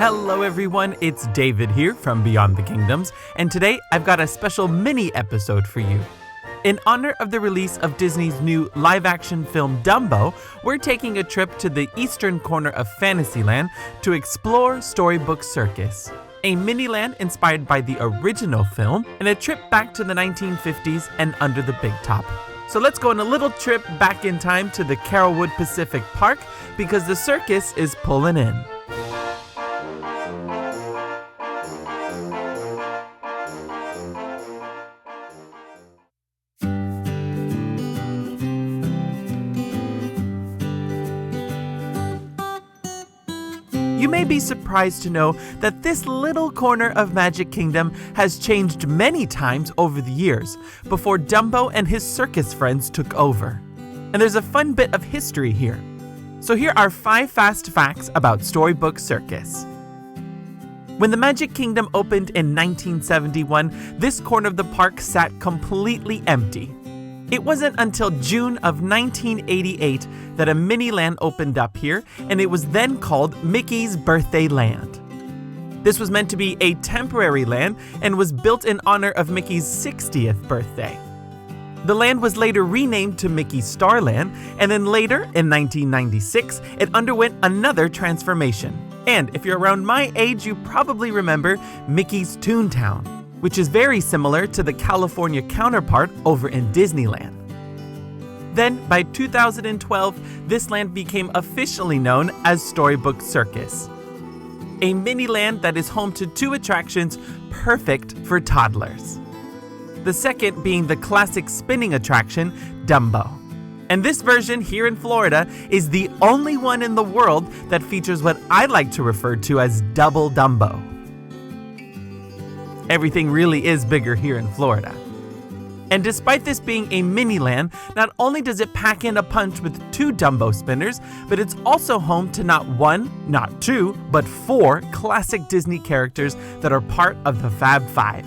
Hello everyone, it's David here from Beyond the Kingdoms, and today I've got a special mini episode for you. In honor of the release of Disney's new live-action film Dumbo, we're taking a trip to the eastern corner of Fantasyland to explore Storybook Circus, a mini-land inspired by the original film and a trip back to the 1950s and under the big top. So let's go on a little trip back in time to the Carolwood Park because the circus is pulling in. You may be surprised to know that this little corner of Magic Kingdom has changed many times over the years before Dumbo and his circus friends took over. And there's a fun bit of history here. So here are 5 fast facts about Storybook Circus. When the Magic Kingdom opened in 1971, this corner of the park sat completely empty. It wasn't until June of 1988 that a mini-land opened up here, and it was then called Mickey's Birthday Land. This was meant to be a temporary land and was built in honor of Mickey's 60th birthday. The land was later renamed to Mickey's Starland, and then later, in 1996, it underwent another transformation. And if you're around my age, you probably remember Mickey's Toontown, which is very similar to the California counterpart over in Disneyland. Then, by 2012, this land became officially known as Storybook Circus, a mini-land that is home to 2 attractions perfect for toddlers. The second being the classic spinning attraction, Dumbo. And this version here in Florida is the only one in the world that features what I like to refer to as Double Dumbo. Everything really is bigger here in Florida. And despite this being a mini-land, not only does it pack in a punch with 2 Dumbo spinners, but it's also home to not 1, not 2, but 4 classic Disney characters that are part of the Fab Five.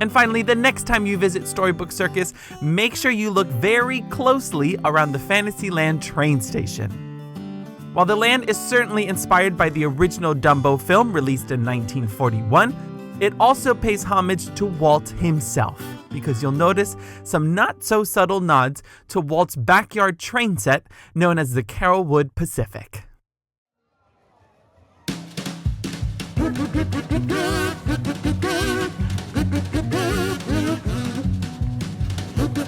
And finally, the next time you visit Storybook Circus, make sure you look very closely around the Fantasyland train station. While the land is certainly inspired by the original Dumbo film released in 1941, it also pays homage to Walt himself, because you'll notice some not-so-subtle nods to Walt's backyard train set known as the Carolwood Pacific.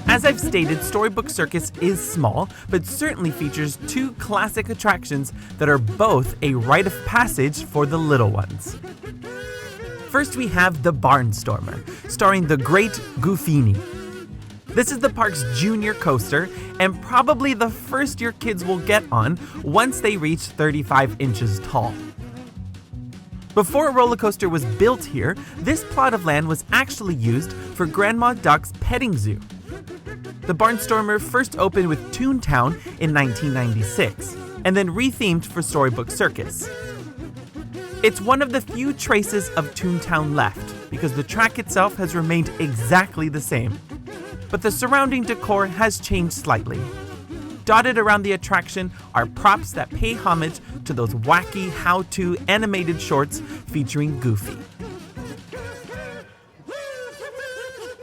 As I've stated, Storybook Circus is small, but certainly features 2 classic attractions that are both a rite of passage for the little ones. First, we have the Barnstormer, starring the great Goofini. This is the park's junior coaster, and probably the first your kids will get on once they reach 35 inches tall. Before a roller coaster was built here, this plot of land was actually used for Grandma Duck's petting zoo. The Barnstormer first opened with Toontown in 1996, and then rethemed for Storybook Circus. It's one of the few traces of Toontown left, because the track itself has remained exactly the same. But the surrounding decor has changed slightly. Dotted around the attraction are props that pay homage to those wacky how-to animated shorts featuring Goofy.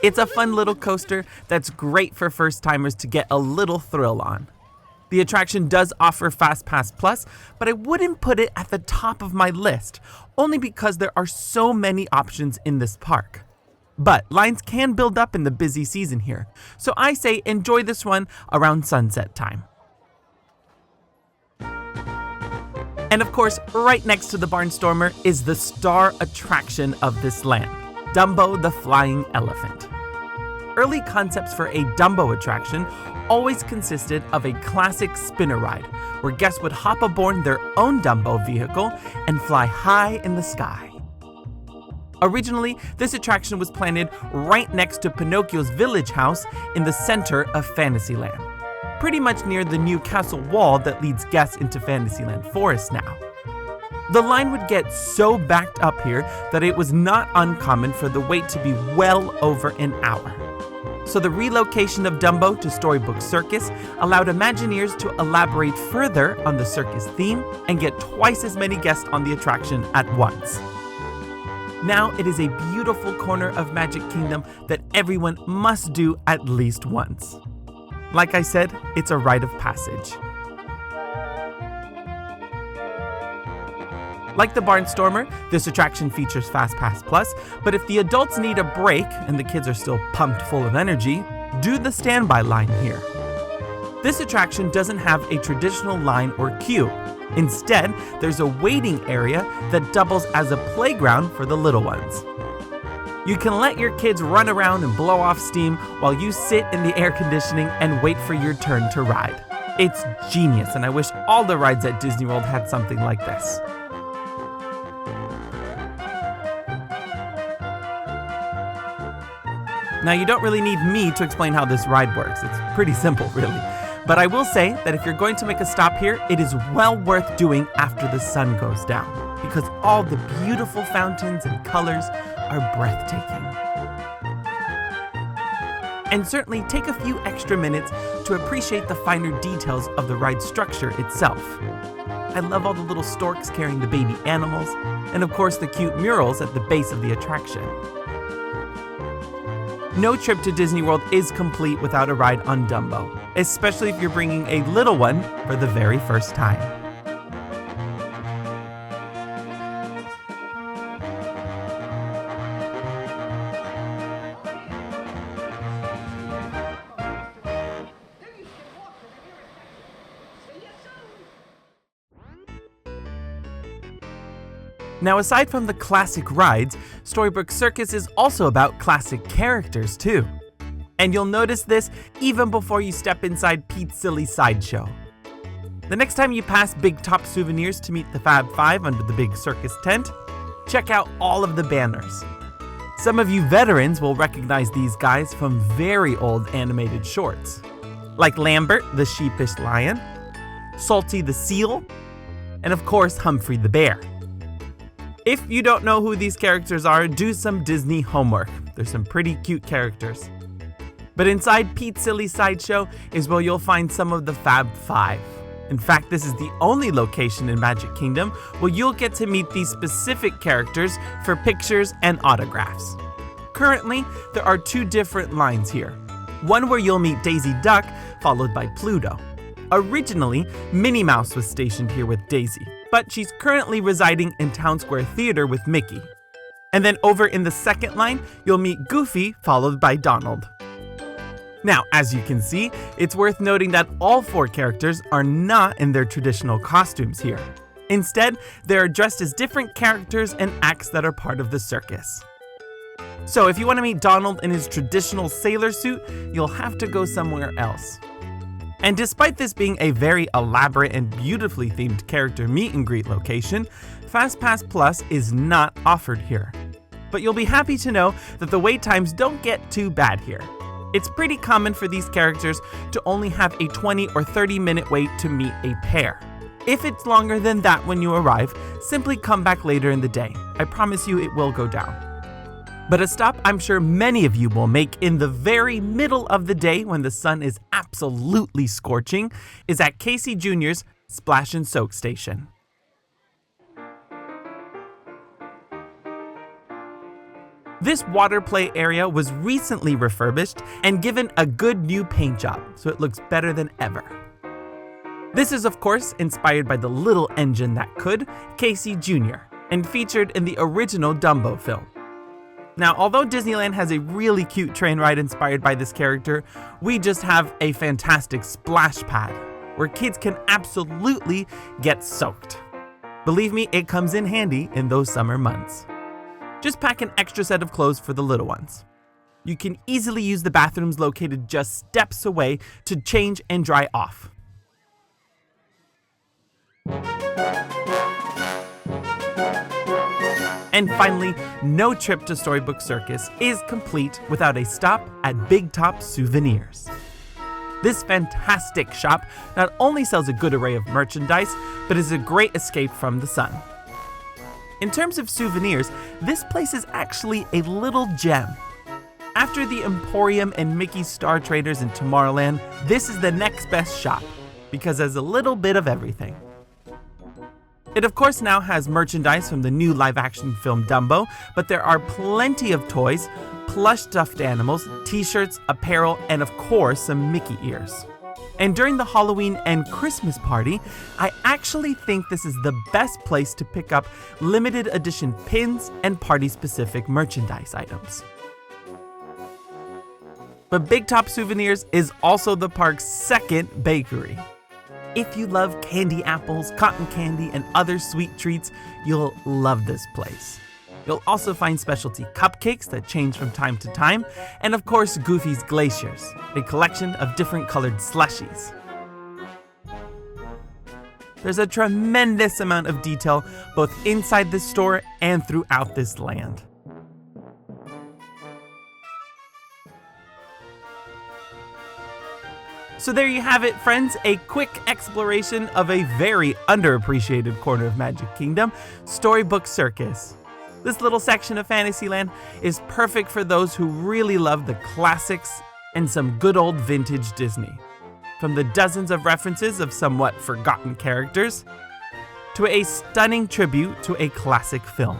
It's a fun little coaster that's great for first-timers to get a little thrill on. The attraction does offer FastPass Plus, but I wouldn't put it at the top of my list, only because there are so many options in this park. But lines can build up in the busy season here, so I say enjoy this one around sunset time. And of course, right next to the Barnstormer is the star attraction of this land, Dumbo the Flying Elephant. Early concepts for a Dumbo attraction always consisted of a classic spinner ride, where guests would hop aboard their own Dumbo vehicle and fly high in the sky. Originally, this attraction was planted right next to Pinocchio's village house in the center of Fantasyland, pretty much near the new castle wall that leads guests into Fantasyland Forest now. The line would get so backed up here that it was not uncommon for the wait to be well over an hour. So the relocation of Dumbo to Storybook Circus allowed Imagineers to elaborate further on the circus theme and get twice as many guests on the attraction at once. Now it is a beautiful corner of Magic Kingdom that everyone must do at least once. Like I said, it's a rite of passage. Like the Barnstormer, this attraction features FastPass Plus, but if the adults need a break and the kids are still pumped full of energy, do the standby line here. This attraction doesn't have a traditional line or queue. Instead, there's a waiting area that doubles as a playground for the little ones. You can let your kids run around and blow off steam while you sit in the air conditioning and wait for your turn to ride. It's genius, and I wish all the rides at Disney World had something like this. Now, you don't really need me to explain how this ride works. It's pretty simple, really. But I will say that if you're going to make a stop here, it is well worth doing after the sun goes down, because all the beautiful fountains and colors are breathtaking. And certainly take a few extra minutes to appreciate the finer details of the ride structure itself. I love all the little storks carrying the baby animals, and of course the cute murals at the base of the attraction. No trip to Disney World is complete without a ride on Dumbo, especially if you're bringing a little one for the very first time. Now, aside from the classic rides, Storybook Circus is also about classic characters too. And you'll notice this even before you step inside Pete's Silly Sideshow. The next time you pass Big Top Souvenirs to meet the Fab Five under the big circus tent, check out all of the banners. Some of you veterans will recognize these guys from very old animated shorts, like Lambert the Sheepish Lion, Salty the Seal, and of course Humphrey the Bear. If you don't know who these characters are, do some Disney homework. There's some pretty cute characters. But inside Pete's Silly Sideshow is where you'll find some of the Fab Five. In fact, this is the only location in Magic Kingdom where you'll get to meet these specific characters for pictures and autographs. Currently, there are two different lines here. One where you'll meet Daisy Duck, followed by Pluto. Originally, Minnie Mouse was stationed here with Daisy, but she's currently residing in Town Square Theater with Mickey. And then over in the second line, you'll meet Goofy, followed by Donald. Now, as you can see, it's worth noting that all four characters are not in their traditional costumes here. Instead, they are dressed as different characters and acts that are part of the circus. So if you want to meet Donald in his traditional sailor suit, you'll have to go somewhere else. And despite this being a very elaborate and beautifully themed character meet and greet location, FastPass Plus is not offered here. But you'll be happy to know that the wait times don't get too bad here. It's pretty common for these characters to only have a 20 or 30-minute wait to meet a pair. If it's longer than that when you arrive, simply come back later in the day. I promise you it will go down. But a stop I'm sure many of you will make in the very middle of the day when the sun is absolutely scorching is at Casey Jr.'s Splash and Soak Station. This water play area was recently refurbished and given a good new paint job, so it looks better than ever. This is of course inspired by the little engine that could, Casey Jr., and featured in the original Dumbo film. Now, although Disneyland has a really cute train ride inspired by this character, we just have a fantastic splash pad where kids can absolutely get soaked. Believe me, it comes in handy in those summer months. Just pack an extra set of clothes for the little ones. You can easily use the bathrooms located just steps away to change and dry off. And finally, no trip to Storybook Circus is complete without a stop at Big Top Souvenirs. This fantastic shop not only sells a good array of merchandise, but is a great escape from the sun. In terms of souvenirs, this place is actually a little gem. After the Emporium and Mickey's Star Traders in Tomorrowland, this is the next best shop, because there's a little bit of everything. It of course now has merchandise from the new live-action film Dumbo, but there are plenty of toys, plush stuffed animals, t-shirts, apparel, and of course some Mickey ears. And during the Halloween and Christmas party, I actually think this is the best place to pick up limited edition pins and party-specific merchandise items. But Big Top Souvenirs is also the park's second bakery. If you love candy apples, cotton candy, and other sweet treats, you'll love this place. You'll also find specialty cupcakes that change from time to time, and of course Goofy's Glaciers, a collection of different colored slushies. There's a tremendous amount of detail both inside this store and throughout this land. So there you have it, friends, a quick exploration of a very underappreciated corner of Magic Kingdom, Storybook Circus. This little section of Fantasyland is perfect for those who really love the classics and some good old vintage Disney. From the dozens of references of somewhat forgotten characters, to a stunning tribute to a classic film.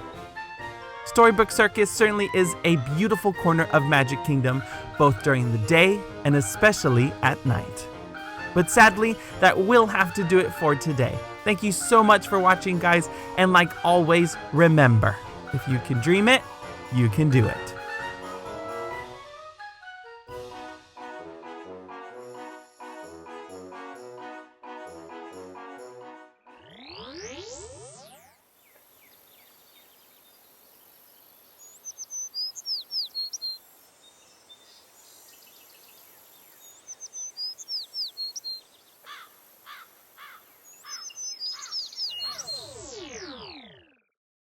Storybook Circus certainly is a beautiful corner of Magic Kingdom, both during the day and especially at night. But sadly, that will have to do it for today. Thank you so much for watching, guys, and like always, remember, if you can dream it, you can do it.